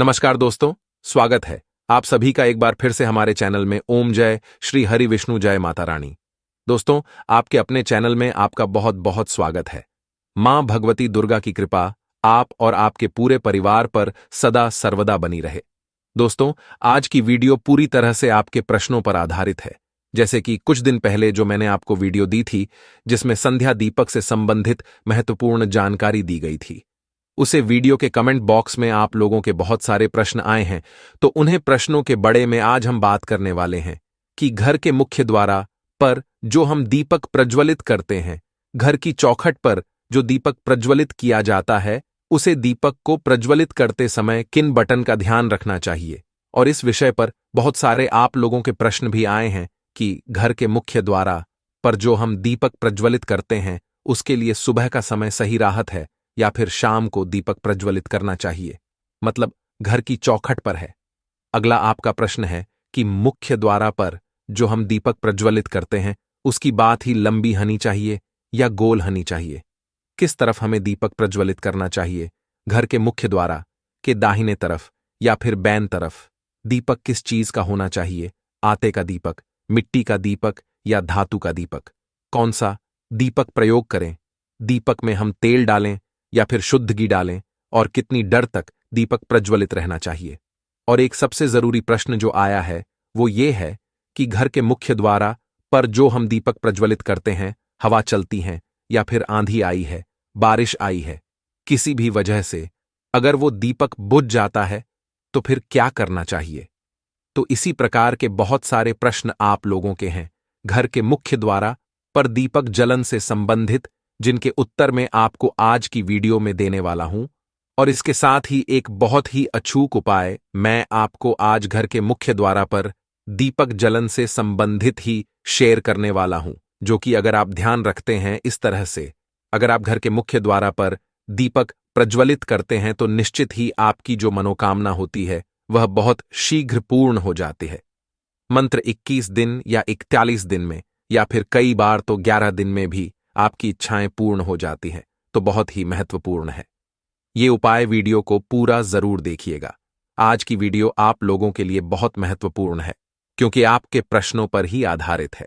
नमस्कार दोस्तों, स्वागत है आप सभी का एक बार फिर से हमारे चैनल में। ओम जय श्री हरि विष्णु जय माता रानी। दोस्तों, आपके अपने चैनल में आपका बहुत बहुत स्वागत है। मां भगवती दुर्गा की कृपा आप और आपके पूरे परिवार पर सदा सर्वदा बनी रहे। दोस्तों, आज की वीडियो पूरी तरह से आपके प्रश्नों पर आधारित है। जैसे कि कुछ दिन पहले जो मैंने आपको वीडियो दी थी जिसमें संध्या दीपक से संबंधित महत्वपूर्ण जानकारी दी गई थी, उसे वीडियो के कमेंट बॉक्स में आप लोगों के बहुत सारे प्रश्न आए हैं, तो उन्हें प्रश्नों के बड़े में आज हम बात करने वाले हैं कि घर के मुख्य द्वारा पर जो हम दीपक प्रज्वलित करते हैं, घर की चौखट पर जो दीपक प्रज्वलित किया जाता है, उसे दीपक को प्रज्वलित करते समय किन बटन का ध्यान रखना चाहिए। और इस विषय पर बहुत सारे आप लोगों के प्रश्न भी आए हैं कि घर के मुख्य द्वारा पर जो हम दीपक प्रज्वलित करते हैं, उसके लिए सुबह का समय सही राहत है या फिर शाम को दीपक प्रज्वलित करना चाहिए, मतलब घर की चौखट पर है। अगला आपका प्रश्न है कि मुख्य द्वारा पर जो हम दीपक प्रज्वलित करते हैं, उसकी बात ही लंबी होनी चाहिए या गोल होनी चाहिए। किस तरफ हमें दीपक प्रज्वलित करना चाहिए, घर के मुख्य द्वारा के दाहिने तरफ या फिर बैन तरफ। दीपक किस चीज का होना चाहिए, आटे का दीपक, मिट्टी का दीपक या धातु का दीपक। कौन सा दीपक प्रयोग करें, दीपक में हम तेल डालें या फिर शुद्ध घी डालें, और कितनी देर तक दीपक प्रज्वलित रहना चाहिए। और एक सबसे जरूरी प्रश्न जो आया है वो ये है कि घर के मुख्य द्वारा पर जो हम दीपक प्रज्वलित करते हैं, हवा चलती है या फिर आंधी आई है, बारिश आई है, किसी भी वजह से अगर वो दीपक बुझ जाता है तो फिर क्या करना चाहिए। तो इसी प्रकार के बहुत सारे प्रश्न आप लोगों के हैं घर के मुख्य द्वारा पर दीपक जलन से संबंधित, जिनके उत्तर मैं आपको आज की वीडियो में देने वाला हूं। और इसके साथ ही एक बहुत ही अचूक उपाय मैं आपको आज घर के मुख्य द्वारा पर दीपक जलन से संबंधित ही शेयर करने वाला हूं, जो कि अगर आप ध्यान रखते हैं इस तरह से, अगर आप घर के मुख्य द्वारा पर दीपक प्रज्वलित करते हैं तो निश्चित ही आपकी जो मनोकामना होती है वह बहुत शीघ्र पूर्ण हो जाती है। मंत्र 21 दिन या 41 दिन में या फिर कई बार तो 11 दिन में भी आपकी इच्छाएं पूर्ण हो जाती हैं, तो बहुत ही महत्वपूर्ण है। ये उपाय वीडियो को पूरा जरूर देखिएगा। आज की वीडियो आप लोगों के लिए बहुत महत्वपूर्ण है क्योंकि आपके प्रश्नों पर ही आधारित है।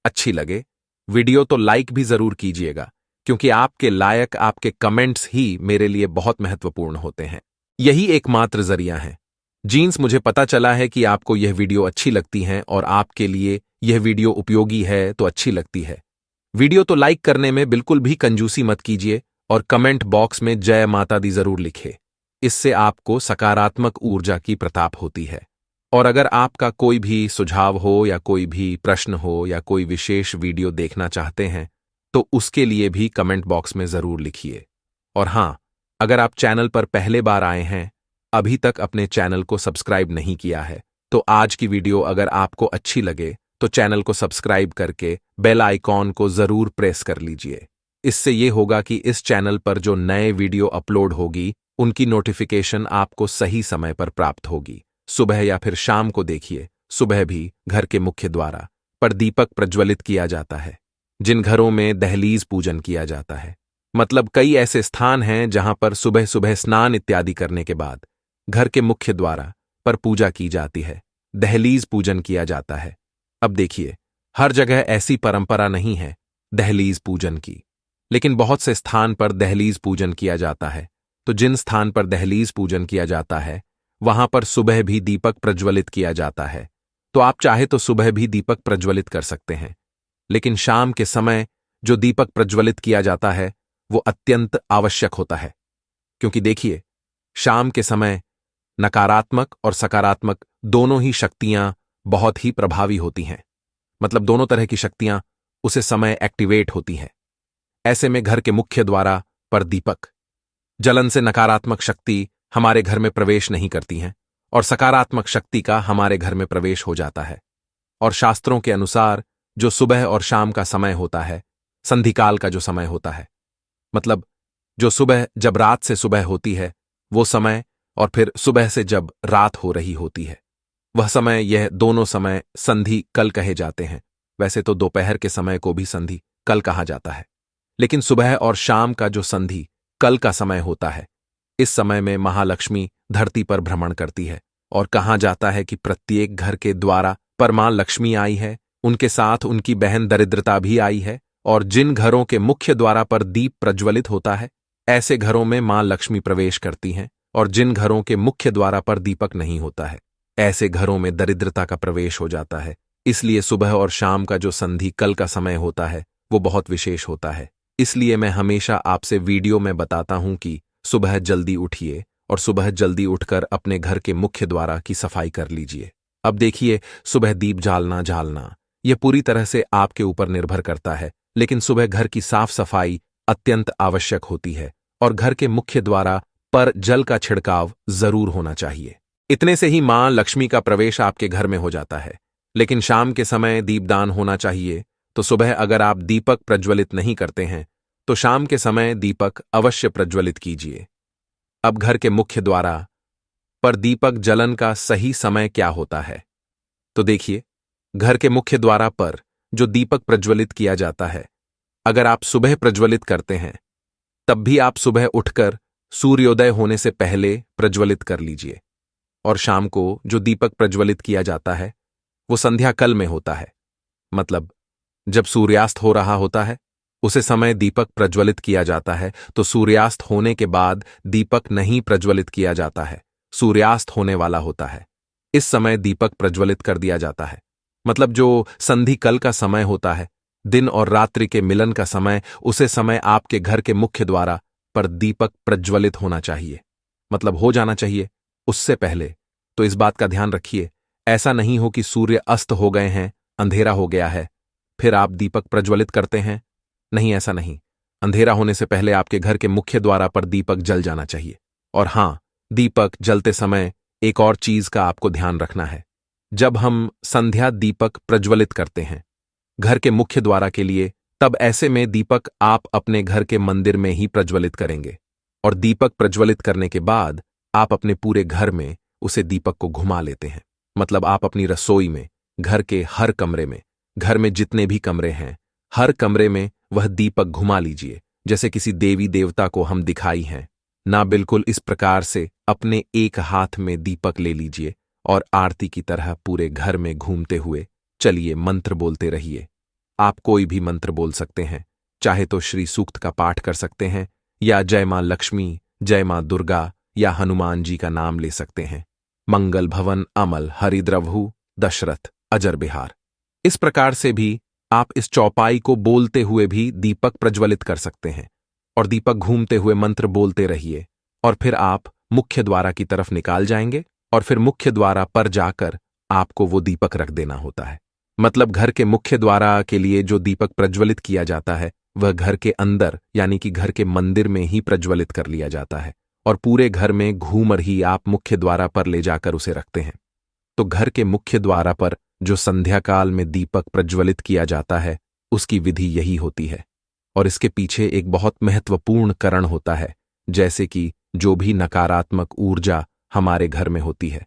अच्छी लगे वीडियो तो लाइक भी जरूर कीजिएगा, क्योंकि आपके लायक आपके कमेंट्स ही मेरे लिए बहुत महत्वपूर्ण होते हैं। यही एकमात्र जरिया है। जीन्स, मुझे पता चला है कि आपको यह वीडियो अच्छी लगती है और आपके लिए यह वीडियो उपयोगी है तो अच्छी लगती है। वीडियो तो लाइक करने में बिल्कुल भी कंजूसी मत कीजिए और कमेंट बॉक्स में जय माता दी जरूर लिखे। इससे आपको सकारात्मक ऊर्जा की प्रताप होती है। और अगर आपका कोई भी सुझाव हो या कोई भी प्रश्न हो या कोई विशेष वीडियो देखना चाहते हैं तो उसके लिए भी कमेंट बॉक्स में जरूर लिखिए। और हां, अगर आप चैनल पर पहले बार आए हैं, अभी तक अपने चैनल को सब्सक्राइब नहीं किया है, तो आज की वीडियो अगर आपको अच्छी लगे तो चैनल को सब्सक्राइब करके बेल आइकॉन को जरूर प्रेस कर लीजिए। इससे ये होगा कि इस चैनल पर जो नए वीडियो अपलोड होगी उनकी नोटिफिकेशन आपको सही समय पर प्राप्त होगी। सुबह या फिर शाम को देखिए, सुबह भी घर के मुख्य द्वारा पर दीपक प्रज्वलित किया जाता है। जिन घरों में दहलीज पूजन किया जाता है, मतलब कई ऐसे स्थान हैं जहां पर सुबह सुबह स्नान इत्यादि करने के बाद घर के मुख्य द्वारा पर पूजा की जाती है, दहलीज पूजन किया जाता है। अब देखिए, हर जगह ऐसी परंपरा नहीं है दहलीज पूजन की, लेकिन बहुत से स्थान पर दहलीज पूजन किया जाता है। तो जिन स्थान पर दहलीज पूजन किया जाता है वहां पर सुबह भी दीपक प्रज्वलित किया जाता है। तो आप चाहे तो सुबह भी दीपक प्रज्वलित कर सकते हैं, लेकिन शाम के समय जो दीपक प्रज्वलित किया जाता है वो अत्यंत आवश्यक होता है। क्योंकि देखिए, शाम के समय नकारात्मक और सकारात्मक दोनों ही शक्तियां बहुत ही प्रभावी होती हैं, मतलब दोनों तरह की शक्तियां उसे समय एक्टिवेट होती हैं। ऐसे में घर के मुख्य द्वारा पर दीपक जलन से नकारात्मक शक्ति हमारे घर में प्रवेश नहीं करती हैं और सकारात्मक शक्ति का हमारे घर में प्रवेश हो जाता है। और शास्त्रों के अनुसार जो सुबह और शाम का समय होता है, संधिकाल का जो समय होता है, मतलब जो सुबह जब रात से सुबह होती है वो समय, और फिर सुबह से जब रात हो रही होती है वह समय, यह दोनों समय संधि कल कहे जाते हैं। वैसे तो दोपहर के समय को भी संधि कल कहा जाता है, लेकिन सुबह और शाम का जो संधि कल का समय होता है, इस समय में महालक्ष्मी धरती पर भ्रमण करती है और कहा जाता है कि प्रत्येक घर के द्वारा पर मां लक्ष्मी आई है, उनके साथ उनकी बहन दरिद्रता भी आई है। और जिन घरों के मुख्य द्वारा पर दीप प्रज्वलित होता है, ऐसे घरों में मां लक्ष्मी प्रवेश करती हैं। और जिन घरों के मुख्य द्वारा पर दीपक नहीं होता है, ऐसे घरों में दरिद्रता का प्रवेश हो जाता है। इसलिए सुबह और शाम का जो संधि कल का समय होता है वो बहुत विशेष होता है। इसलिए मैं हमेशा आपसे वीडियो में बताता हूं कि सुबह जल्दी उठिए और सुबह जल्दी उठकर अपने घर के मुख्य द्वार की सफाई कर लीजिए। अब देखिए, सुबह दीप जालना यह पूरी तरह से आपके ऊपर निर्भर करता है, लेकिन सुबह घर की साफ सफाई अत्यंत आवश्यक होती है और घर के मुख्य द्वार पर जल का छिड़काव जरूर होना चाहिए। इतने से ही मां लक्ष्मी का प्रवेश आपके घर में हो जाता है। लेकिन शाम के समय दीपदान होना चाहिए, तो सुबह अगर आप दीपक प्रज्वलित नहीं करते हैं तो शाम के समय दीपक अवश्य प्रज्वलित कीजिए। अब घर के मुख्य द्वार पर दीपक जलन का सही समय क्या होता है? तो देखिए, घर के मुख्य द्वार पर जो दीपक प्रज्वलित किया जाता है, अगर आप सुबह प्रज्वलित करते हैं तब भी आप सुबह उठकर सूर्योदय होने से पहले प्रज्वलित कर लीजिए। और शाम को जो दीपक प्रज्वलित किया जाता है वो संध्या काल में होता है, मतलब जब सूर्यास्त हो रहा होता है उसे समय दीपक प्रज्वलित किया जाता है। तो सूर्यास्त होने के बाद दीपक नहीं प्रज्वलित किया जाता है, सूर्यास्त होने वाला होता है, इस समय दीपक प्रज्वलित कर दिया जाता है। मतलब जो संधि काल का समय होता है, दिन और रात्रि के मिलन का समय, उसे समय आपके घर के मुख्य द्वार पर दीपक प्रज्वलित होना चाहिए, मतलब हो जाना चाहिए उससे पहले। तो इस बात का ध्यान रखिए, ऐसा नहीं हो कि सूर्य अस्त हो गए हैं, अंधेरा हो गया है, फिर आप दीपक प्रज्वलित करते हैं। नहीं, ऐसा नहीं। अंधेरा होने से पहले आपके घर के मुख्य द्वार पर दीपक जल जाना चाहिए। और हां, दीपक जलते समय एक और चीज का आपको ध्यान रखना है। जब हम संध्या दीपक प्रज्वलित करते हैं घर के मुख्य द्वार के लिए, तब ऐसे में दीपक आप अपने घर के मंदिर में ही प्रज्वलित करेंगे। और दीपक प्रज्वलित करने के बाद आप अपने पूरे घर में उसे दीपक को घुमा लेते हैं। मतलब आप अपनी रसोई में, घर के हर कमरे में, घर में जितने भी कमरे हैं, हर कमरे में वह दीपक घुमा लीजिए, जैसे किसी देवी देवता को हम दिखाई हैं ना। बिल्कुल इस प्रकार से अपने एक हाथ में दीपक ले लीजिए और आरती की तरह पूरे घर में घूमते हुए चलिए मंत्र बोलते रहिए। आप कोई भी मंत्र बोल सकते हैं, चाहे तो श्री सूक्त का पाठ कर सकते हैं या जय मां लक्ष्मी, जय मां दुर्गा या हनुमान जी का नाम ले सकते हैं। मंगल भवन अमल हरिद्रवहु दशरथ अजर बिहार। इस प्रकार से भी आप इस चौपाई को बोलते हुए भी दीपक प्रज्वलित कर सकते हैं और दीपक घूमते हुए मंत्र बोलते रहिए। और फिर आप मुख्य द्वार की तरफ निकाल जाएंगे और फिर मुख्य द्वार पर जाकर आपको वो दीपक रख देना होता है। मतलब घर के मुख्य द्वार के लिए जो दीपक प्रज्वलित किया जाता है वह घर के अंदर यानी कि घर के मंदिर में ही प्रज्वलित कर लिया जाता है और पूरे घर में घूमर ही आप मुख्य द्वार पर ले जाकर उसे रखते हैं। तो घर के मुख्य द्वार पर जो संध्या काल में दीपक प्रज्वलित किया जाता है उसकी विधि यही होती है। और इसके पीछे एक बहुत महत्वपूर्ण कारण होता है, जैसे कि जो भी नकारात्मक ऊर्जा हमारे घर में होती है,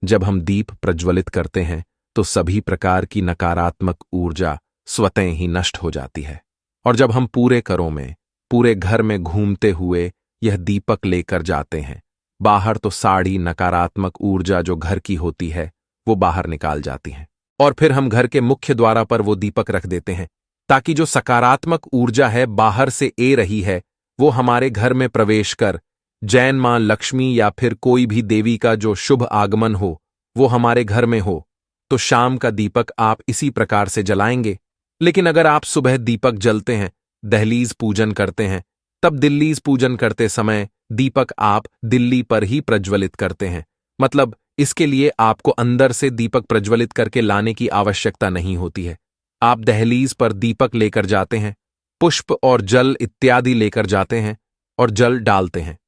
जब हम दीप प्रज्वलित करते हैं तो सभी प्रकार की नकारात्मक ऊर्जा स्वतः ही नष्ट हो जाती है। और जब हम पूरे घरों में, पूरे घर में घूमते हुए यह दीपक लेकर जाते हैं, बाहर तो सारी नकारात्मक ऊर्जा जो घर की होती है वो बाहर निकाल जाती है। और फिर हम घर के मुख्य द्वार पर वो दीपक रख देते हैं ताकि जो सकारात्मक ऊर्जा है बाहर से ए रही है वो हमारे घर में प्रवेश कर जैन मां लक्ष्मी या फिर कोई भी देवी का जो शुभ आगमन हो वो हमारे घर में हो। तो शाम का दीपक आप इसी प्रकार से जलाएंगे। लेकिन अगर आप सुबह दीपक जलते हैं, दहलीज पूजन करते हैं, तब दिल्लीज पूजन करते समय दीपक आप दिल्ली पर ही प्रज्वलित करते हैं। मतलब इसके लिए आपको अंदर से दीपक प्रज्वलित करके लाने की आवश्यकता नहीं होती है। आप दहलीज पर दीपक लेकर जाते हैं, पुष्प और जल इत्यादि लेकर जाते हैं और जल डालते हैं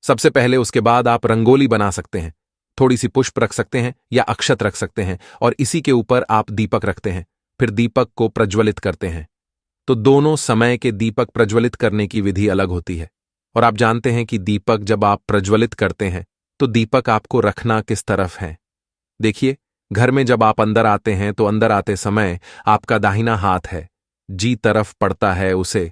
सबसे पहले। उसके बाद आप रंगोली बना सकते हैं, थोड़ी सी पुष्प रख सकते हैं या अक्षत रख सकते हैं और इसी के ऊपर आप दीपक रखते हैं, फिर दीपक को प्रज्वलित करते हैं। तो दोनों समय के दीपक प्रज्वलित करने की विधि अलग होती है। और आप जानते हैं कि दीपक जब आप प्रज्वलित करते हैं तो दीपक आपको रखना किस तरफ है। देखिए, घर में जब आप अंदर आते हैं तो अंदर आते समय आपका दाहिना हाथ है, जी तरफ पड़ता है, उसे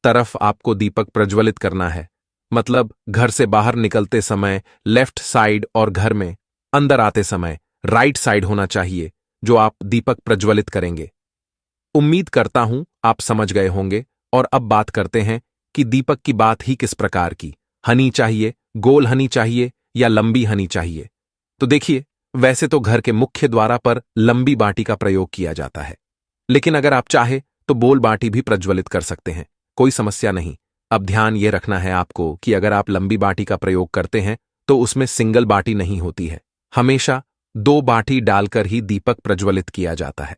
तरफ आपको दीपक प्रज्वलित करना है। मतलब घर से बाहर निकलते समय लेफ्ट साइड और घर में अंदर आते समय राइट साइड होना चाहिए जो आप दीपक प्रज्वलित करेंगे। उम्मीद करता हूं आप समझ गए होंगे। और अब बात करते हैं कि दीपक की बात ही किस प्रकार की हनी चाहिए, गोल हनी चाहिए या लंबी हनी चाहिए। तो देखिए, वैसे तो घर के मुख्य द्वार पर लंबी बाटी का प्रयोग किया जाता है, लेकिन अगर आप चाहे तो बोल बाटी भी प्रज्वलित कर सकते हैं, कोई समस्या नहीं। अब ध्यान यह रखना है आपको कि अगर आप लंबी बाटी का प्रयोग करते हैं तो उसमें सिंगल बाटी नहीं होती है, हमेशा दो बाटी डालकर ही दीपक प्रज्वलित किया जाता है।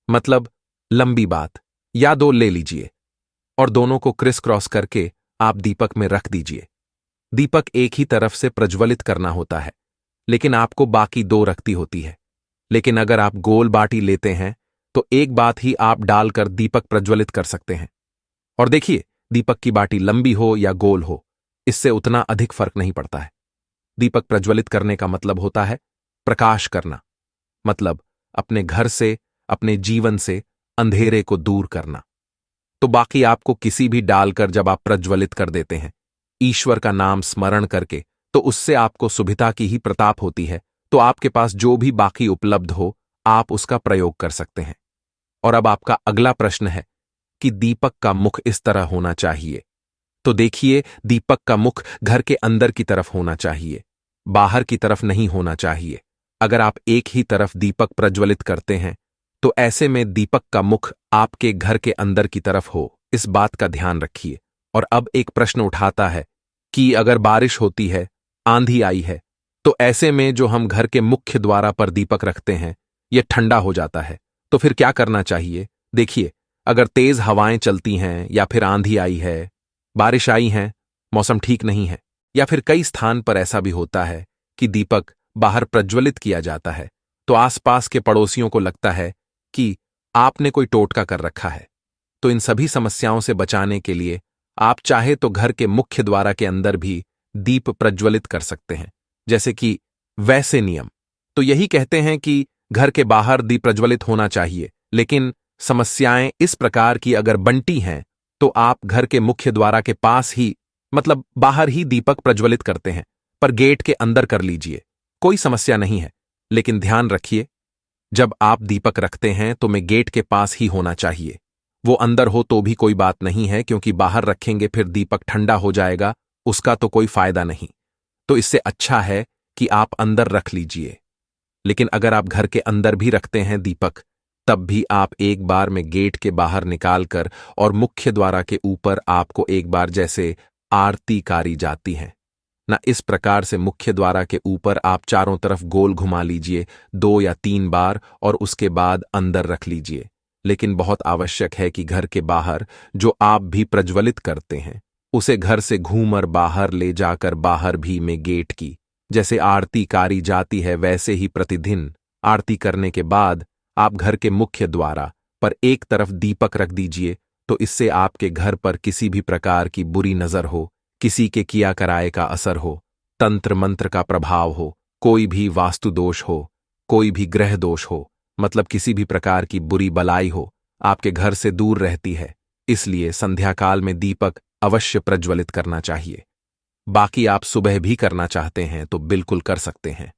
मतलब लंबी बात या दो ले लीजिए और दोनों को क्रिस क्रॉस करके आप दीपक में रख दीजिए। दीपक एक ही तरफ से प्रज्वलित करना होता है, लेकिन आपको बाकी दो रखती होती है। लेकिन अगर आप गोल बाटी लेते हैं तो एक बात ही आप डालकर दीपक प्रज्वलित कर सकते हैं। और देखिए, दीपक की बाटी लंबी हो या गोल हो, इससे उतना अधिक फर्क नहीं पड़ता है। दीपक प्रज्वलित करने का मतलब होता है प्रकाश करना, मतलब अपने घर से, अपने जीवन से अंधेरे को दूर करना। तो बाकी आपको किसी भी डालकर जब आप प्रज्वलित कर देते हैं ईश्वर का नाम स्मरण करके, तो उससे आपको सुविधा की ही प्रताप होती है। तो आपके पास जो भी बाकी उपलब्ध हो आप उसका प्रयोग कर सकते हैं। और अब आपका अगला प्रश्न है कि दीपक का मुख इस तरह होना चाहिए। तो देखिए, दीपक का मुख घर के अंदर की तरफ होना चाहिए, बाहर की तरफ नहीं होना चाहिए। अगर आप एक ही तरफ दीपक प्रज्वलित करते हैं तो ऐसे में दीपक का मुख आपके घर के अंदर की तरफ हो, इस बात का ध्यान रखिए। और अब एक प्रश्न उठाता है कि अगर बारिश होती है, आंधी आई है, तो ऐसे में जो हम घर के मुख्य द्वार पर दीपक रखते हैं यह ठंडा हो जाता है, तो फिर क्या करना चाहिए? देखिए, अगर तेज हवाएं चलती हैं या फिर आंधी आई है, बारिश आई है, मौसम ठीक नहीं है, या फिर कई स्थान पर ऐसा भी होता है कि दीपक बाहर प्रज्वलित किया जाता है, तो आसपास के पड़ोसियों को लगता है कि आपने कोई टोटका कर रखा है। तो इन सभी समस्याओं से बचाने के लिए आप चाहे तो घर के मुख्य द्वार के अंदर भी दीप प्रज्वलित कर सकते हैं, जैसे कि वैसे नियम तो यही कहते हैं कि घर के बाहर दीप प्रज्वलित होना चाहिए, लेकिन समस्याएं इस प्रकार की अगर बंटी हैं तो आप घर के मुख्य द्वार के पास ही, मतलब बाहर ही दीपक प्रज्वलित करते हैं, पर गेट के अंदर कर लीजिए, कोई समस्या नहीं है। लेकिन ध्यान रखिए, जब आप दीपक रखते हैं तो मैं गेट के पास ही होना चाहिए। वो अंदर हो तो भी कोई बात नहीं है, क्योंकि बाहर रखेंगे फिर दीपक ठंडा हो जाएगा, उसका तो कोई फायदा नहीं। तो इससे अच्छा है कि आप अंदर रख लीजिए। लेकिन अगर आप घर के अंदर भी रखते हैं दीपक, तब भी आप एक बार में गेट के बाहर निकालकर और मुख्य द्वार के ऊपर आपको एक बार जैसे आरती कारी जाती है ना, इस प्रकार से मुख्य द्वार के ऊपर आप चारों तरफ गोल घुमा लीजिए 2 या 3 बार और उसके बाद अंदर रख लीजिए। लेकिन बहुत आवश्यक है कि घर के बाहर जो आप भी प्रज्वलित करते हैं उसे घर से घूमर बाहर ले जाकर बाहर भी में गेट की जैसे आरती कारी जाती है, वैसे ही प्रतिदिन आरती करने के बाद आप घर के मुख्य द्वार पर एक तरफ दीपक रख दीजिए। तो इससे आपके घर पर किसी भी प्रकार की बुरी नजर हो, किसी के किया कराए का असर हो, तंत्र मंत्र का प्रभाव हो, कोई भी वास्तु दोष हो, कोई भी ग्रह दोष हो, मतलब किसी भी प्रकार की बुरी बलाई हो, आपके घर से दूर रहती है। इसलिए संध्या काल में दीपक अवश्य प्रज्वलित करना चाहिए। बाकी आप सुबह भी करना चाहते हैं तो बिल्कुल कर सकते हैं।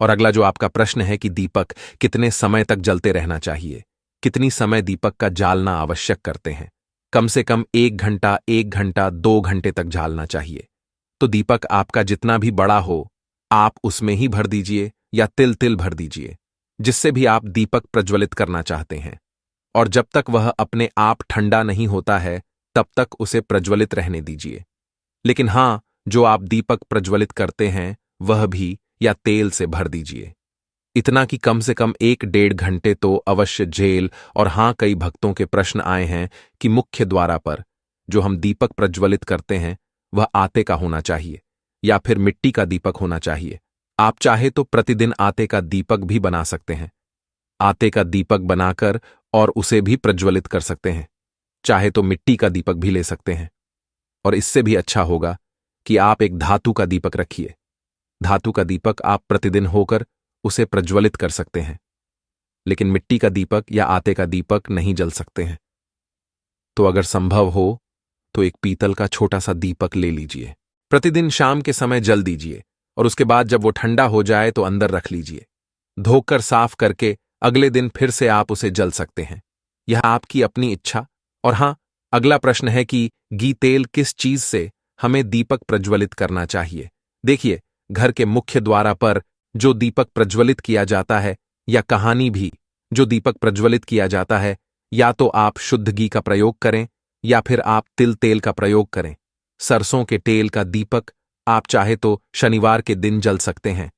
और अगला जो आपका प्रश्न है कि दीपक कितने समय तक जलते रहना चाहिए, कितनी समय दीपक का जालना आवश्यक करते हैं? कम से कम 1 घंटा, 1 घंटा, 2 घंटे तक जालना चाहिए। तो दीपक आपका जितना भी बड़ा हो आप उसमें ही भर दीजिए या तिल तिल भर दीजिए, जिससे भी आप दीपक प्रज्वलित करना चाहते हैं। और जब तक वह अपने आप ठंडा नहीं होता है तब तक उसे प्रज्वलित रहने दीजिए। लेकिन हां, जो आप दीपक प्रज्वलित करते हैं वह भी या तेल से भर दीजिए, इतना कि कम से कम 1-1.5 घंटे तो अवश्य जेल। और हां, कई भक्तों के प्रश्न आए हैं कि मुख्य द्वार पर जो हम दीपक प्रज्वलित करते हैं वह आते का होना चाहिए या फिर मिट्टी का दीपक होना चाहिए। आप चाहे तो प्रतिदिन आते का दीपक भी बना सकते हैं, आते का दीपक बनाकर और उसे भी प्रज्वलित कर सकते हैं। चाहे तो मिट्टी का दीपक भी ले सकते हैं, और इससे भी अच्छा होगा कि आप एक धातु का दीपक रखिए। धातु का दीपक आप प्रतिदिन होकर उसे प्रज्वलित कर सकते हैं, लेकिन मिट्टी का दीपक या आटे का दीपक नहीं जल सकते हैं। तो अगर संभव हो तो एक पीतल का छोटा सा दीपक ले लीजिए, प्रतिदिन शाम के समय जल दीजिए और उसके बाद जब वो ठंडा हो जाए तो अंदर रख लीजिए। धोकर साफ करके अगले दिन फिर से आप उसे जल सकते हैं। यह आपकी अपनी इच्छा। और हां, अगला प्रश्न है कि घी तेल किस चीज से हमें दीपक प्रज्वलित करना चाहिए। देखिए, घर के मुख्य द्वार पर जो दीपक प्रज्वलित किया जाता है, या कहानी भी जो दीपक प्रज्वलित किया जाता है, या तो आप शुद्ध घी का प्रयोग करें या फिर आप तिल तेल का प्रयोग करें। सरसों के तेल का दीपक आप चाहे तो शनिवार के दिन जल सकते हैं।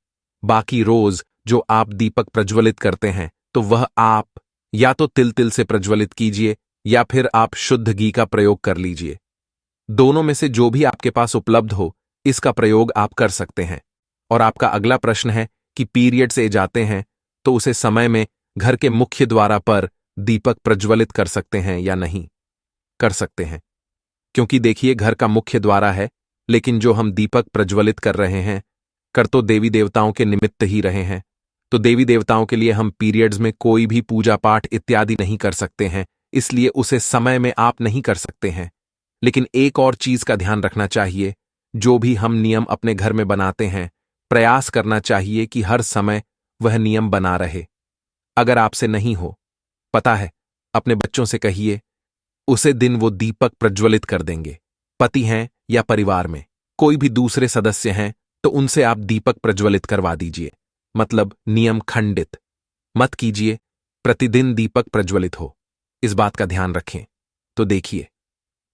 बाकी रोज जो आप दीपक प्रज्वलित करते हैं तो वह आप या तो तिल से प्रज्वलित कीजिए या फिर आप शुद्ध घी का प्रयोग कर लीजिए। दोनों में से जो भी आपके पास उपलब्ध हो, इसका प्रयोग आप कर सकते हैं। और आपका अगला प्रश्न है कि पीरियड से जाते हैं तो उसे समय में घर के मुख्य द्वार पर दीपक प्रज्वलित कर सकते हैं या नहीं। कर सकते हैं, क्योंकि देखिए, घर का मुख्य द्वार है, लेकिन जो हम दीपक प्रज्वलित कर रहे हैं कर तो देवी देवताओं के निमित्त ही रहे हैं। तो देवी देवताओं के लिए हम पीरियड्स में कोई भी पूजा पाठ इत्यादि नहीं कर सकते हैं, इसलिए उसे समय में आप नहीं कर सकते हैं। लेकिन एक और चीज का ध्यान रखना चाहिए, जो भी हम नियम अपने घर में बनाते हैं, प्रयास करना चाहिए कि हर समय वह नियम बना रहे। अगर आपसे नहीं हो, पता है, अपने बच्चों से कहिए, उसे दिन वो दीपक प्रज्वलित कर देंगे। पति हैं या परिवार में कोई भी दूसरे सदस्य हैं तो उनसे आप दीपक प्रज्वलित करवा दीजिए। मतलब नियम खंडित मत कीजिए, प्रतिदिन दीपक प्रज्वलित हो, इस बात का ध्यान रखें। तो देखिए,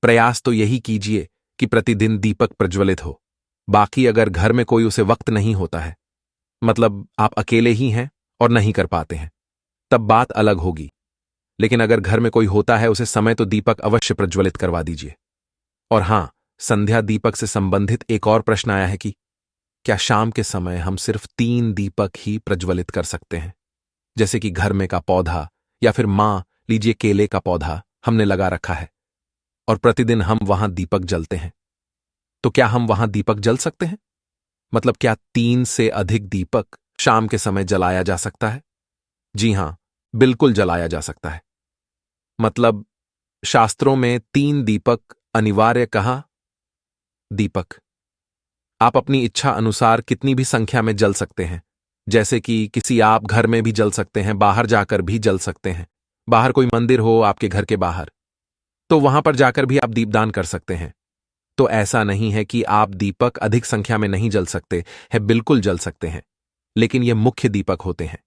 प्रयास तो यही कीजिए कि प्रतिदिन दीपक प्रज्वलित हो। बाकी अगर घर में कोई उसे वक्त नहीं होता है, मतलब आप अकेले ही हैं और नहीं कर पाते हैं, तब बात अलग होगी। लेकिन अगर घर में कोई होता है, उसे समय तो दीपक अवश्य प्रज्वलित करवा दीजिए। और हां, संध्या दीपक से संबंधित एक और प्रश्न आया है कि क्या शाम के समय हम सिर्फ 3 दीपक ही प्रज्वलित कर सकते हैं? जैसे कि घर में का पौधा या फिर लीजिए केले का पौधा हमने लगा रखा है और प्रतिदिन हम वहां दीपक जलते हैं, तो क्या हम वहां दीपक जल सकते हैं? मतलब क्या 3 से अधिक दीपक शाम के समय जलाया जा सकता है? जी हां, बिल्कुल जलाया जा सकता है। मतलब शास्त्रों में 3 दीपक अनिवार्य कहा। दीपक आप अपनी इच्छा अनुसार कितनी भी संख्या में जल सकते हैं। जैसे कि किसी आप घर में भी जल सकते हैं, बाहर जाकर भी जल सकते हैं। बाहर कोई मंदिर हो आपके घर के बाहर, तो वहां पर जाकर भी आप दीपदान कर सकते हैं। तो ऐसा नहीं है कि आप दीपक अधिक संख्या में नहीं जल सकते हैं, बिल्कुल जल सकते हैं। लेकिन ये मुख्य दीपक होते हैं।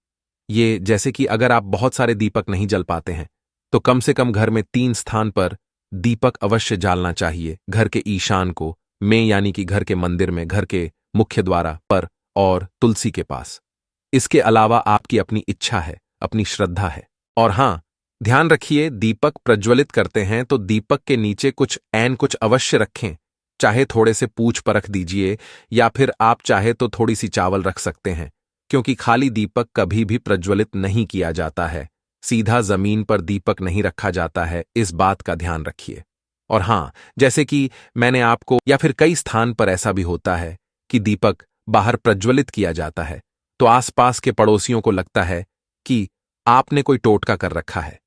ये जैसे कि अगर आप बहुत सारे दीपक नहीं जल पाते हैं तो कम से कम घर में 3 स्थान पर दीपक अवश्य जालना चाहिए। घर के ईशान को में, यानी कि घर के मंदिर में, घर के मुख्य द्वार पर और तुलसी के पास। इसके अलावा आपकी अपनी इच्छा है, अपनी श्रद्धा है। और हां, ध्यान रखिए, दीपक प्रज्वलित करते हैं तो दीपक के नीचे कुछ अवश्य रखें। चाहे थोड़े से पूछ परख दीजिए या फिर आप चाहे तो थोड़ी सी चावल रख सकते हैं, क्योंकि खाली दीपक कभी भी प्रज्वलित नहीं किया जाता है। सीधा जमीन पर दीपक नहीं रखा जाता है, इस बात का ध्यान रखिए। और हां, जैसे कि मैंने आपको, या फिर कई स्थान पर ऐसा भी होता है कि दीपक बाहर प्रज्वलित किया जाता है तो आसपास के पड़ोसियों को लगता है कि आपने कोई टोटका कर रखा है।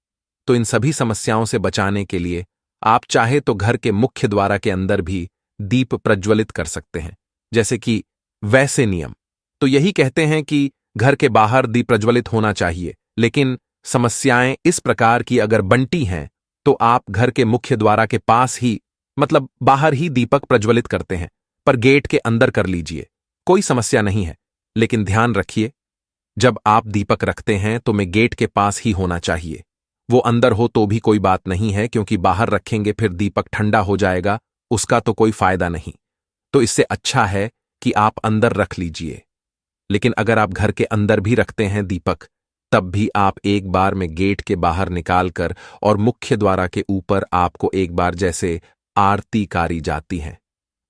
तो इन सभी समस्याओं से बचाने के लिए आप चाहे तो घर के मुख्य द्वार के अंदर भी दीप प्रज्वलित कर सकते हैं। जैसे कि वैसे नियम तो यही कहते हैं कि घर के बाहर दीप प्रज्वलित होना चाहिए, लेकिन समस्याएं इस प्रकार की अगर बंटी हैं तो आप घर के मुख्य द्वार के पास ही, मतलब बाहर ही दीपक प्रज्वलित करते हैं, पर गेट के अंदर कर लीजिए, कोई समस्या नहीं है। लेकिन ध्यान रखिए, जब आप दीपक रखते हैं तो मैं गेट के पास ही होना चाहिए। वो अंदर हो तो भी कोई बात नहीं है, क्योंकि बाहर रखेंगे फिर दीपक ठंडा हो जाएगा, उसका तो कोई फायदा नहीं। तो इससे अच्छा है कि आप अंदर रख लीजिए। लेकिन अगर आप घर के अंदर भी रखते हैं दीपक, तब भी आप एक बार में गेट के बाहर निकालकर और मुख्य द्वार के ऊपर आपको एक बार जैसे आरती कारी जाती है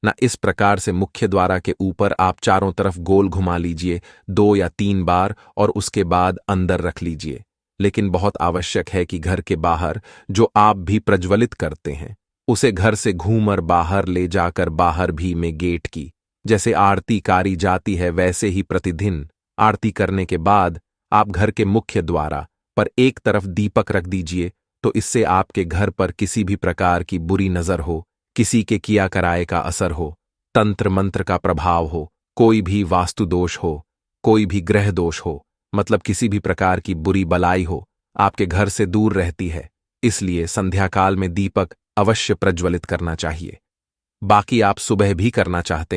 ना, इस प्रकार से मुख्य द्वार के ऊपर आप चारों तरफ गोल घुमा लीजिए 2 या 3 बार और उसके बाद अंदर रख लीजिए। लेकिन बहुत आवश्यक है कि घर के बाहर जो आप भी प्रज्वलित करते हैं उसे घर से घूमर बाहर ले जाकर बाहर भी में गेट की जैसे आरती कारी जाती है, वैसे ही प्रतिदिन आरती करने के बाद आप घर के मुख्य द्वार पर एक तरफ दीपक रख दीजिए। तो इससे आपके घर पर किसी भी प्रकार की बुरी नजर हो, किसी के किया कराए का असर हो, तंत्र मंत्र का प्रभाव हो, कोई भी वास्तु दोष हो, कोई भी ग्रह दोष हो, मतलब किसी भी प्रकार की बुरी बलाई हो, आपके घर से दूर रहती है। इसलिए संध्याकाल में दीपक अवश्य प्रज्वलित करना चाहिए। बाकी आप सुबह भी करना चाहते हैं